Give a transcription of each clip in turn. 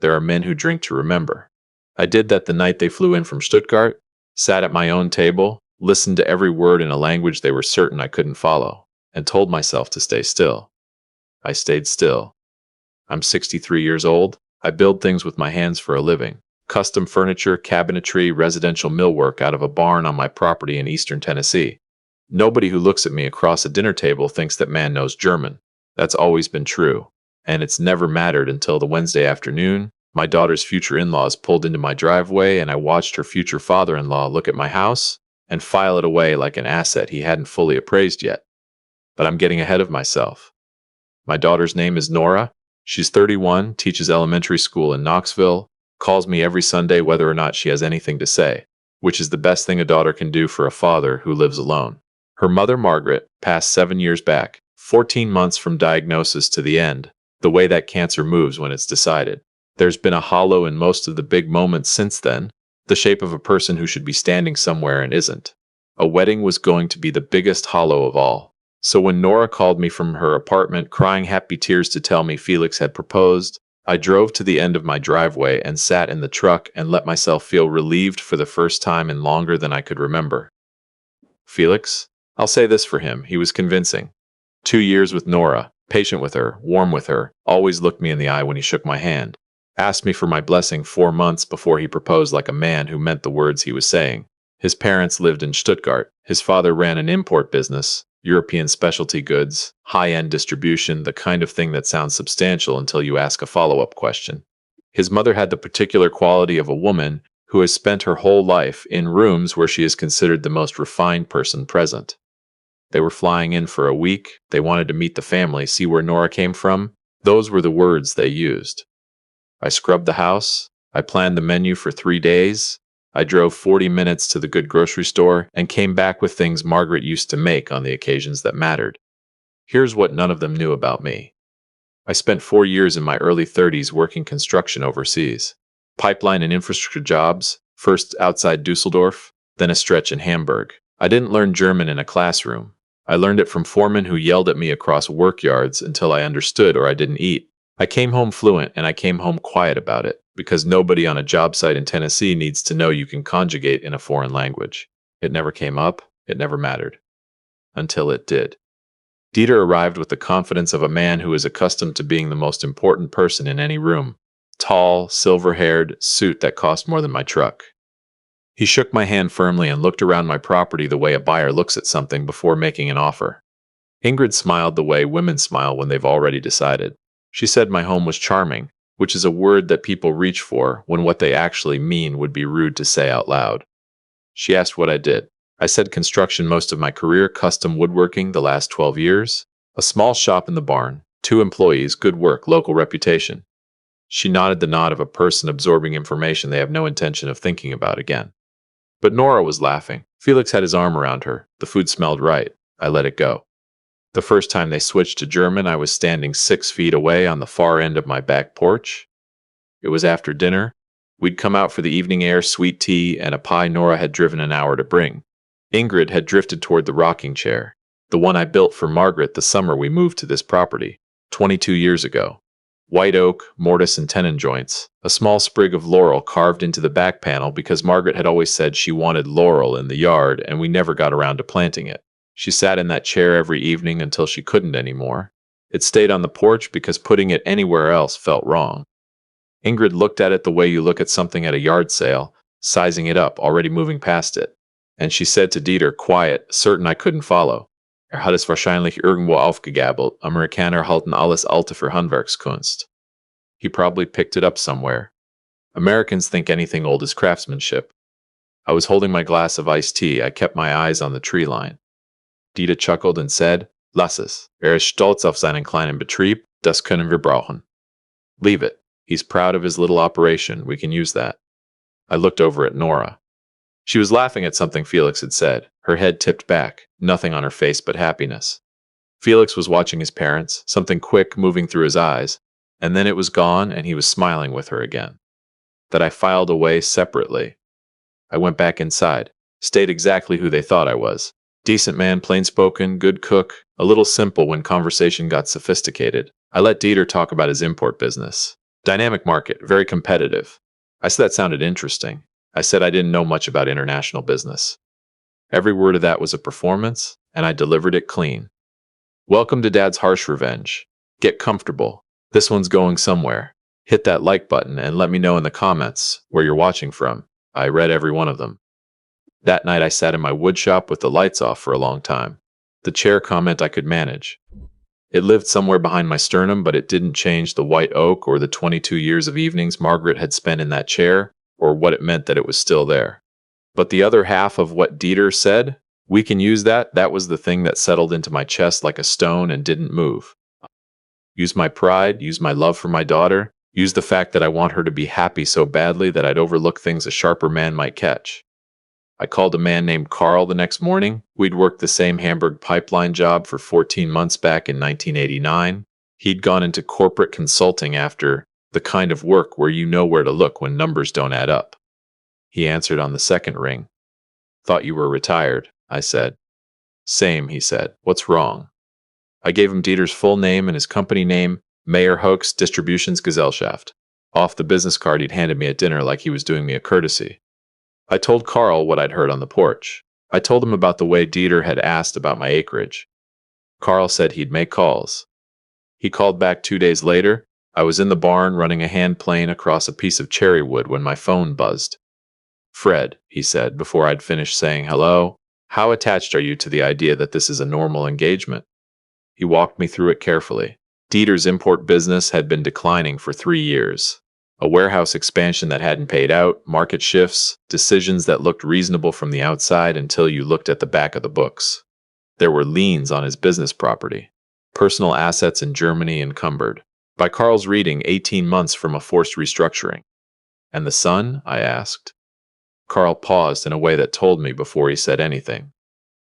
There are men who drink to remember. I did that the night they flew in from Stuttgart, sat at my own table, listened to every word in a language they were certain I couldn't follow, and told myself to stay still. I stayed still. I'm 63 years old. I build things with my hands for a living. Custom furniture, cabinetry, residential millwork out of a barn on my property in eastern Tennessee. Nobody who looks at me across a dinner table thinks that man knows German. That's always been true. And it's never mattered until the Wednesday afternoon. My daughter's future in-laws pulled into my driveway and I watched her future father-in-law look at my house and file it away like an asset he hadn't fully appraised yet. But I'm getting ahead of myself. My daughter's name is Nora. She's 31, teaches elementary school in Knoxville, calls me every Sunday whether or not she has anything to say, which is the best thing a daughter can do for a father who lives alone. Her mother, Margaret, passed 7 years back, 14 months from diagnosis to the end, the way that cancer moves when it's decided. There's been a hollow in most of the big moments since then, the shape of a person who should be standing somewhere and isn't. A wedding was going to be the biggest hollow of all. So when Nora called me from her apartment crying happy tears to tell me Felix had proposed, I drove to the end of my driveway and sat in the truck and let myself feel relieved for the first time in longer than I could remember. Felix? I'll say this for him, he was convincing. 2 years with Nora, patient with her, warm with her, always looked me in the eye when he shook my hand. Asked me for my blessing 4 months before he proposed like a man who meant the words he was saying. His parents lived in Stuttgart. His father ran an import business, European specialty goods, high-end distribution, the kind of thing that sounds substantial until you ask a follow-up question. His mother had the particular quality of a woman who has spent her whole life in rooms where she is considered the most refined person present. They were flying in for a week. They wanted to meet the family, see where Nora came from. Those were the words they used. I scrubbed the house. I planned the menu for 3 days. I drove 40 minutes to the good grocery store and came back with things Margaret used to make on the occasions that mattered. Here's what none of them knew about me. I spent 4 years in my early 30s working construction overseas. Pipeline and infrastructure jobs, first outside Dusseldorf, then a stretch in Hamburg. I didn't learn German in a classroom. I learned it from foremen who yelled at me across work yards until I understood or I didn't eat. I came home fluent and I came home quiet about it, because nobody on a job site in Tennessee needs to know you can conjugate in a foreign language. It never came up, it never mattered. Until it did. Dieter arrived with the confidence of a man who is accustomed to being the most important person in any room. Tall, silver-haired, suit that cost more than my truck. He shook my hand firmly and looked around my property the way a buyer looks at something before making an offer. Ingrid smiled the way women smile when they've already decided. She said my home was charming, which is a word that people reach for when what they actually mean would be rude to say out loud. She asked what I did. I said construction most of my career, custom woodworking the last 12 years, a small shop in the barn, 2 employees, good work, local reputation. She nodded the nod of a person absorbing information they have no intention of thinking about again. But Nora was laughing. Felix had his arm around her. The food smelled right. I let it go. The first time they switched to German, I was standing 6 feet away on the far end of my back porch. It was after dinner. We'd come out for the evening air, sweet tea, and a pie Nora had driven an hour to bring. Ingrid had drifted toward the rocking chair, the one I built for Margaret the summer we moved to this property, 22 years ago. White oak, mortise and tenon joints, a small sprig of laurel carved into the back panel because Margaret had always said she wanted laurel in the yard and we never got around to planting it. She sat in that chair every evening until she couldn't anymore. It stayed on the porch because putting it anywhere else felt wrong. Ingrid looked at it the way you look at something at a yard sale, sizing it up, already moving past it. And she said to Dieter, quiet, certain I couldn't follow. Hat es wahrscheinlich irgendwo aufgegabelt. Amerikaner halten alles alte für Handwerkskunst. He probably picked it up somewhere. Americans think anything old is craftsmanship. I was holding my glass of iced tea. I kept my eyes on the tree line. Dieter chuckled and said, Lass es. Ist stolz auf seinen kleinen Betrieb. Das können wir brauchen. Leave it. He's proud of his little operation. We can use that. I looked over at Nora. She was laughing at something Felix had said, her head tipped back, nothing on her face but happiness. Felix was watching his parents, something quick moving through his eyes, and then it was gone and he was smiling with her again. That I filed away separately. I went back inside, stayed exactly who they thought I was. Decent man, plain-spoken, good cook, a little simple when conversation got sophisticated. I let Dieter talk about his import business. Dynamic market, very competitive. I said that sounded interesting. I said I didn't know much about international business. Every word of that was a performance, and I delivered it clean. Welcome to Dad's Harsh Revenge. Get comfortable. This one's going somewhere. Hit that like button and let me know in the comments where you're watching from. I read every one of them. That night I sat in my wood shop with the lights off for a long time. The chair comment I could manage. It lived somewhere behind my sternum, but it didn't change the white oak or the 22 years of evenings Margaret had spent in that chair, or what it meant that it was still there. But the other half of what Dieter said, we can use that was the thing that settled into my chest like a stone and didn't move. Use my pride, use my love for my daughter, use the fact that I want her to be happy so badly that I'd overlook things a sharper man might catch. I called a man named Carl the next morning. We'd worked the same Hamburg pipeline job for 14 months back in 1989. He'd gone into corporate consulting after the kind of work where you know where to look when numbers don't add up. He answered on the second ring. Thought you were retired, I said. Same, he said. What's wrong? I gave him Dieter's full name and his company name, Mayer Hoax Distributionsgesellschaft, off the business card he'd handed me at dinner like he was doing me a courtesy. I told Carl what I'd heard on the porch. I told him about the way Dieter had asked about my acreage. Carl said he'd make calls. He called back 2 days later. I was in the barn running a hand plane across a piece of cherry wood when my phone buzzed. Fred, he said before I'd finished saying hello, how attached are you to the idea that this is a normal engagement? He walked me through it carefully. Dieter's import business had been declining for 3 years. A warehouse expansion that hadn't paid out, market shifts, decisions that looked reasonable from the outside until you looked at the back of the books. There were liens on his business property. Personal assets in Germany encumbered. By Carl's reading, 18 months from a forced restructuring. And the son? I asked. Carl paused in a way that told me before he said anything.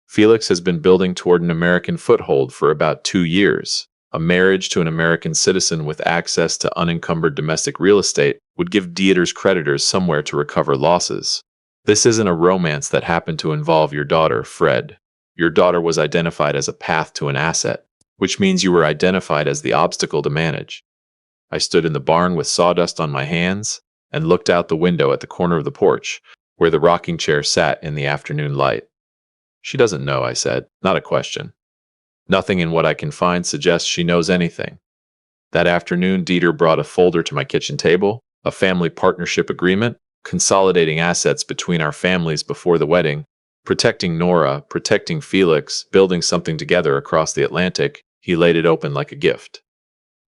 Felix has been building toward an American foothold for about 2 years. A marriage to an American citizen with access to unencumbered domestic real estate would give Dieter's creditors somewhere to recover losses. This isn't a romance that happened to involve your daughter, Fred. Your daughter was identified as a path to an asset, which means you were identified as the obstacle to manage. I stood in the barn with sawdust on my hands and looked out the window at the corner of the porch, where the rocking chair sat in the afternoon light. She doesn't know, I said. Not a question. Nothing in what I can find suggests she knows anything. That afternoon, Dieter brought a folder to my kitchen table, a family partnership agreement, consolidating assets between our families before the wedding, protecting Nora, protecting Felix, building something together across the Atlantic. He laid it open like a gift.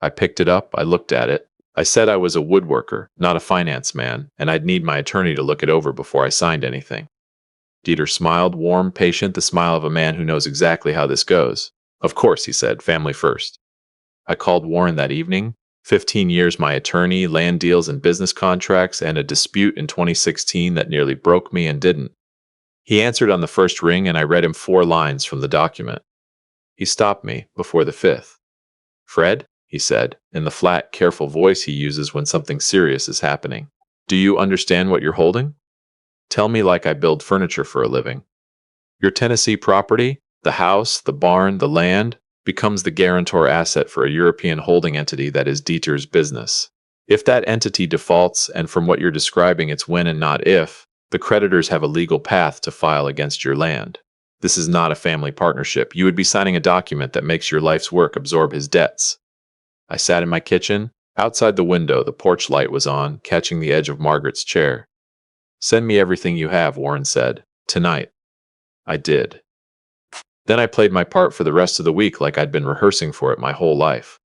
I picked it up, I looked at it. I said I was a woodworker, not a finance man, and I'd need my attorney to look it over before I signed anything. Dieter smiled, warm, patient, the smile of a man who knows exactly how this goes. Of course, he said, family first. I called Warren that evening. 15 years my attorney, land deals and business contracts, and a dispute in 2016 that nearly broke me and didn't. He answered on the first ring, and I read him 4 lines from the document. He stopped me before the 5th. Fred, he said, in the flat, careful voice he uses when something serious is happening. Do you understand what you're holding? Tell me like I build furniture for a living. Your Tennessee property, the house, the barn, the land, becomes the guarantor asset for a European holding entity that is Dieter's business. If that entity defaults, and from what you're describing it's when and not if, the creditors have a legal path to file against your land. This is not a family partnership. You would be signing a document that makes your life's work absorb his debts. I sat in my kitchen. Outside the window, the porch light was on, catching the edge of Margaret's chair. Send me everything you have, Warren said. Tonight. I did. Then I played my part for the rest of the week like I'd been rehearsing for it my whole life.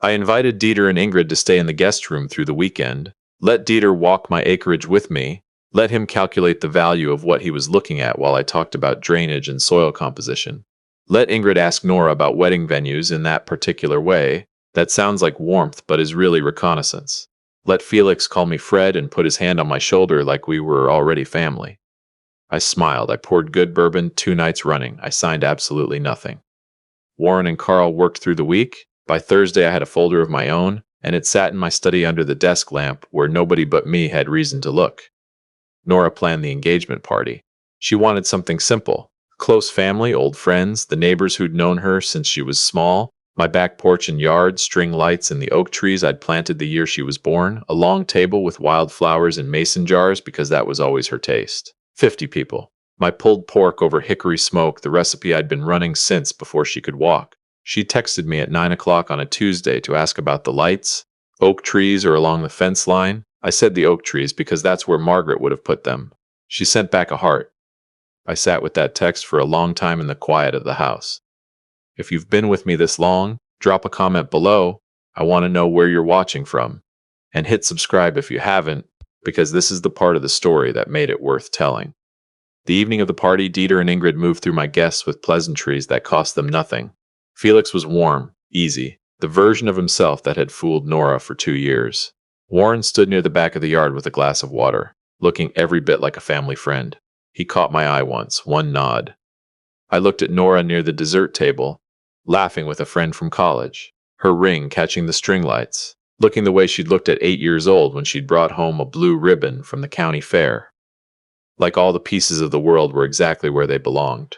I invited Dieter and Ingrid to stay in the guest room through the weekend, let Dieter walk my acreage with me, let him calculate the value of what he was looking at while I talked about drainage and soil composition. Let Ingrid ask Nora about wedding venues in that particular way. That sounds like warmth but is really reconnaissance. Let Felix call me Fred and put his hand on my shoulder like we were already family. I smiled. I poured good bourbon 2 nights running. I signed absolutely nothing. Warren and Carl worked through the week. By Thursday I had a folder of my own, and it sat in my study under the desk lamp where nobody but me had reason to look. Nora planned the engagement party. She wanted something simple. Close family, old friends, the neighbors who'd known her since she was small, My back porch and yard, string lights, and the oak trees I'd planted the year she was born, a long table with wildflowers in mason jars because that was always her taste. 50 people. My pulled pork over hickory smoke, the recipe I'd been running since before she could walk. She texted me at 9 o'clock on a Tuesday to ask about the lights, oak trees, or along the fence line. I said the oak trees because that's where Margaret would have put them. She sent back a heart. I sat with that text for a long time in the quiet of the house. If you've been with me this long, drop a comment below. I want to know where you're watching from. And hit subscribe if you haven't, because this is the part of the story that made it worth telling. The evening of the party, Dieter and Ingrid moved through my guests with pleasantries that cost them nothing. Felix was warm, easy, the version of himself that had fooled Nora for 2 years. Warren stood near the back of the yard with a glass of water, looking every bit like a family friend. He caught my eye once, one nod. I looked at Nora near the dessert table, laughing with a friend from college, her ring catching the string lights, looking the way she'd looked at 8 years old when she'd brought home a blue ribbon from the county fair. Like all the pieces of the world were exactly where they belonged.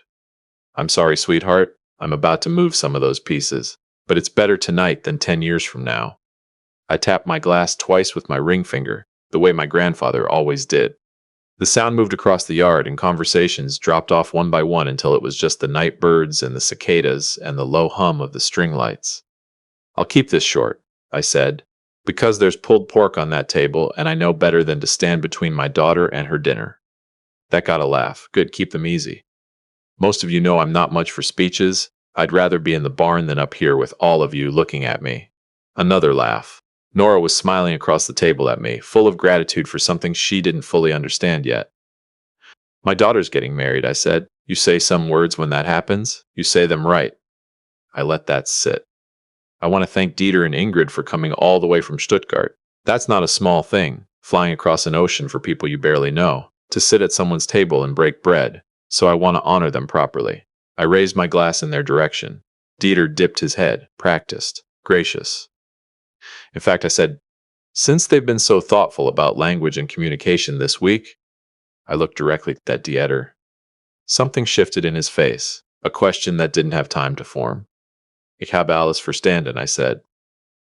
I'm sorry, sweetheart, I'm about to move some of those pieces, but it's better tonight than 10 years from now. I tapped my glass twice with my ring finger, the way my grandfather always did. The sound moved across the yard and conversations dropped off one by one until it was just the night birds and the cicadas and the low hum of the string lights. I'll keep this short, I said, because there's pulled pork on that table and I know better than to stand between my daughter and her dinner. That got a laugh. Good, keep them easy. Most of you know I'm not much for speeches. I'd rather be in the barn than up here with all of you looking at me. Another laugh. Nora was smiling across the table at me, full of gratitude for something she didn't fully understand yet. My daughter's getting married, I said. You say some words when that happens. You say them right. I let that sit. I want to thank Dieter and Ingrid for coming all the way from Stuttgart. That's not a small thing, flying across an ocean for people you barely know, to sit at someone's table and break bread, so I want to honor them properly. I raised my glass in their direction. Dieter dipped his head, practiced, gracious. In fact, I said, since they've been so thoughtful about language and communication this week, I looked directly at Dieter. Something shifted in his face, a question that didn't have time to form. Ich habe alles verstanden, I said.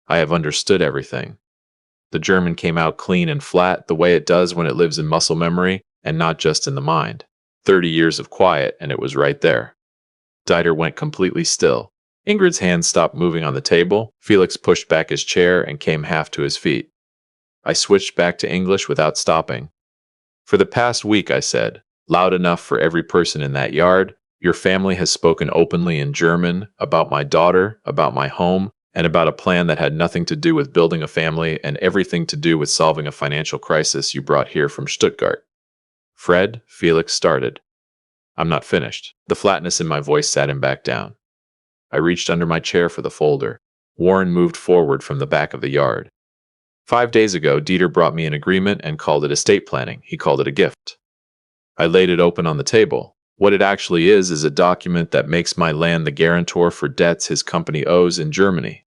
I have understood everything. The German came out clean and flat, the way it does when it lives in muscle memory and not just in the mind. 30 years of quiet, and it was right there. Dieter went completely still. Ingrid's hands stopped moving on the table. Felix pushed back his chair and came half to his feet. I switched back to English without stopping. For the past week, I said, loud enough for every person in that yard, your family has spoken openly in German about my daughter, about my home, and about a plan that had nothing to do with building a family and everything to do with solving a financial crisis you brought here from Stuttgart. Fred, Felix started. I'm not finished. The flatness in my voice sat him back down. I reached under my chair for the folder. Warren moved forward from the back of the yard. 5 days ago, Dieter brought me an agreement and called it estate planning. He called it a gift. I laid it open on the table. What it actually is a document that makes my land the guarantor for debts his company owes in Germany.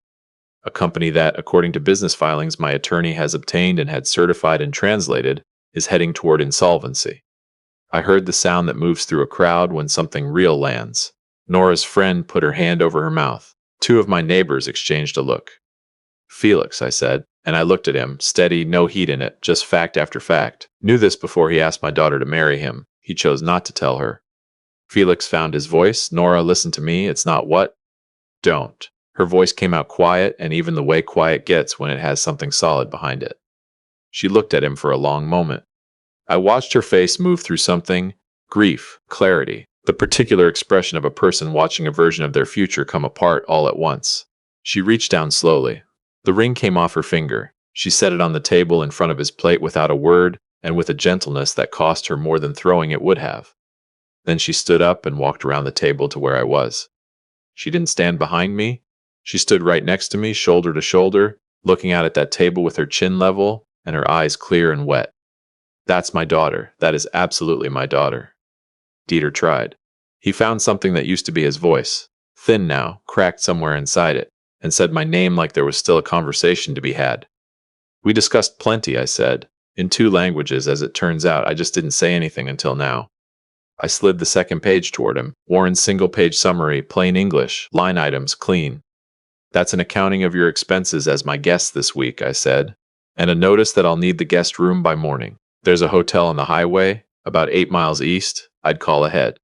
A company that, according to business filings my attorney has obtained and had certified and translated, is heading toward insolvency. I heard the sound that moves through a crowd when something real lands. Nora's friend put her hand over her mouth. 2 of my neighbors exchanged a look. Felix, I said, and I looked at him, steady, no heat in it, just fact after fact. Knew this before he asked my daughter to marry him. He chose not to tell her. Felix found his voice. Nora, listen to me. It's not what? Don't. Her voice came out quiet, and even the way quiet gets when it has something solid behind it. She looked at him for a long moment. I watched her face move through something, grief, clarity, the particular expression of a person watching a version of their future come apart all at once. She reached down slowly. The ring came off her finger. She set it on the table in front of his plate without a word, and with a gentleness that cost her more than throwing it would have. Then she stood up and walked around the table to where I was. She didn't stand behind me. She stood right next to me, shoulder to shoulder, looking out at that table with her chin level and her eyes clear and wet. That's my daughter. That is absolutely my daughter. Dieter tried. He found something that used to be his voice, thin now, cracked somewhere inside it, and said my name like there was still a conversation to be had. We discussed plenty, I said, in 2 languages as it turns out. I just didn't say anything until now. I slid the second page toward him. Warren's single-page summary, plain English, line items, clean. That's an accounting of your expenses as my guest this week, I said, and a notice that I'll need the guest room by morning. There's a hotel on the highway, about 8 miles east. I'd call ahead.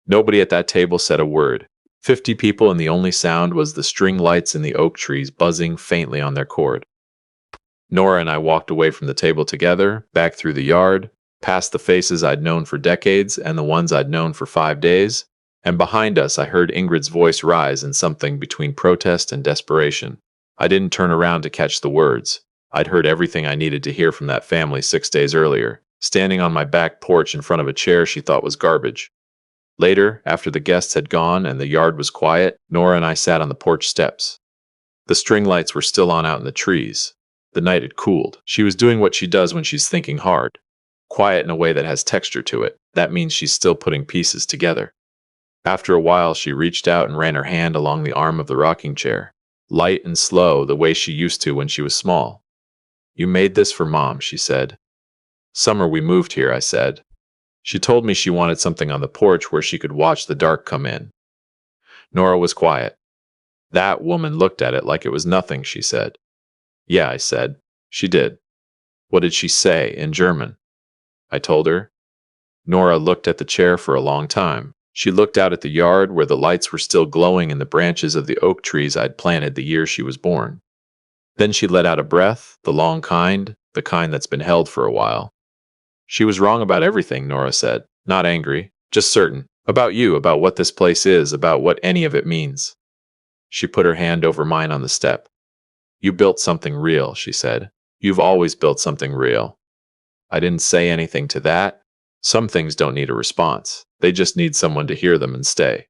Nobody at that table said a word. 50 people, and the only sound was the string lights in the oak trees buzzing faintly on their cord. Nora and I walked away from the table together, back through the yard, past the faces I'd known for decades and the ones I'd known for 5 days, and behind us I heard Ingrid's voice rise in something between protest and desperation. I didn't turn around to catch the words. I'd heard everything I needed to hear from that family 6 days earlier, standing on my back porch in front of a chair she thought was garbage. Later, after the guests had gone and the yard was quiet, Nora and I sat on the porch steps. The string lights were still on out in the trees. The night had cooled. She was doing what she does when she's thinking hard. Quiet in a way that has texture to it. That means she's still putting pieces together. After a while, she reached out and ran her hand along the arm of the rocking chair. Light and slow, the way she used to when she was small. "You made this for Mom," she said. "Summer we moved here," I said. She told me she wanted something on the porch where she could watch the dark come in. Nora was quiet. "That woman looked at it like it was nothing," she said. "Yeah," I said. "She did." "What did she say, in German?" I told her. Nora looked at the chair for a long time. She looked out at the yard where the lights were still glowing in the branches of the oak trees I'd planted the year she was born. Then she let out a breath, the long kind, the kind that's been held for a while. "She was wrong about everything," Nora said. "Not angry, just certain. About you, about what this place is, about what any of it means." She put her hand over mine on the step. "You built something real," she said. "You've always built something real." I didn't say anything to that. Some things don't need a response. They just need someone to hear them and stay.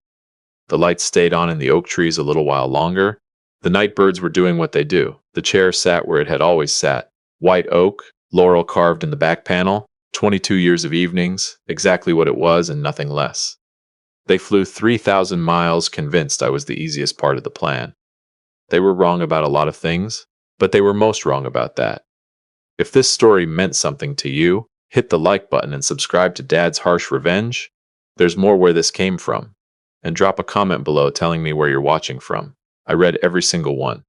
The lights stayed on in the oak trees a little while longer. The night birds were doing what they do. The chair sat where it had always sat. White oak, laurel carved in the back panel, 22 years of evenings, exactly what it was and nothing less. They flew 3,000 miles convinced I was the easiest part of the plan. They were wrong about a lot of things, but they were most wrong about that. If this story meant something to you, hit the like button and subscribe to Dad's Harsh Revenge. There's more where this came from. And drop a comment below telling me where you're watching from. I read every single one.